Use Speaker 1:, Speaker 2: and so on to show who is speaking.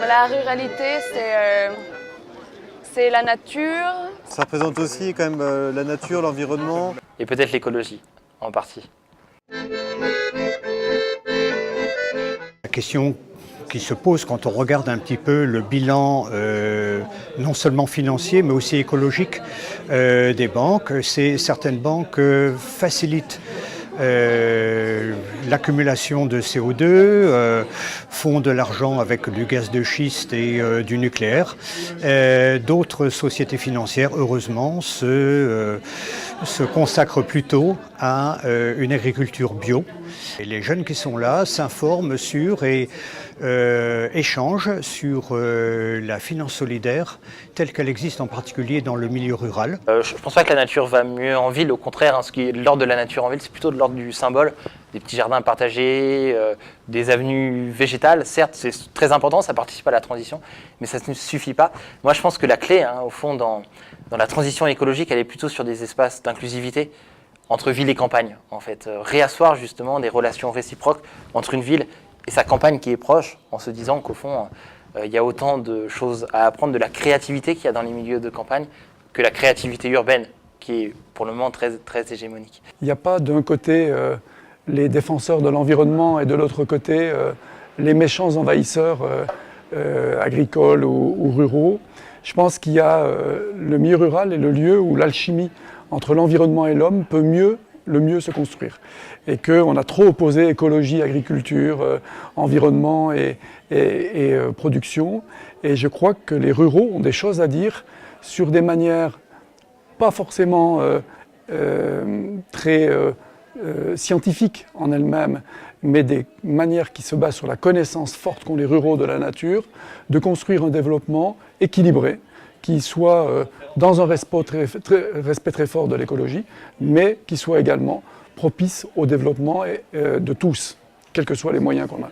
Speaker 1: La ruralité, c'est la nature.
Speaker 2: Ça représente aussi quand même la nature, l'environnement.
Speaker 3: Et peut-être l'écologie, en partie.
Speaker 4: La question qui se pose quand on regarde un petit peu le bilan non seulement financier mais aussi écologique des banques, c'est certaines banques facilitent l'accumulation de CO2, font de l'argent avec du gaz de schiste et du nucléaire. D'autres sociétés financières, heureusement, se consacrent plutôt à une agriculture bio. Et les jeunes qui sont là s'informent sur et échangent sur la finance solidaire telle qu'elle existe en particulier dans le milieu rural.
Speaker 3: Je ne pense pas que la nature va mieux en ville, au contraire, hein, ce qui est de l'ordre de la nature en ville, c'est plutôt de l'ordre du symbole, des petits jardins partagés, des avenues végétales. Certes, c'est très important, ça participe à la transition, mais ça ne suffit pas. Moi, je pense que la clé, hein, au fond, dans la transition écologique, elle est plutôt sur des espaces d'inclusivité entre ville et campagne, en fait. Réasseoir justement des relations réciproques entre une ville et sa campagne qui est proche, en se disant qu'au fond, il y a autant de choses à apprendre de la créativité qu'il y a dans les milieux de campagne que la créativité urbaine, qui est pour le moment très, très hégémonique.
Speaker 5: Il n'y a pas d'un côté les défenseurs de l'environnement et de l'autre côté les méchants envahisseurs agricoles ou ruraux. Je pense qu'il y a le milieu rural et le lieu où l'alchimie entre l'environnement et l'homme peut le mieux se construire. Et qu'on a trop opposé écologie, agriculture, environnement et production. Et je crois que les ruraux ont des choses à dire sur des manières pas forcément très scientifiques en elles-mêmes, mais des manières qui se basent sur la connaissance forte qu'ont les ruraux de la nature, de construire un développement équilibré, qui soit dans un respect très fort de l'écologie, mais qui soit également propice au développement de tous, quels que soient les moyens qu'on a.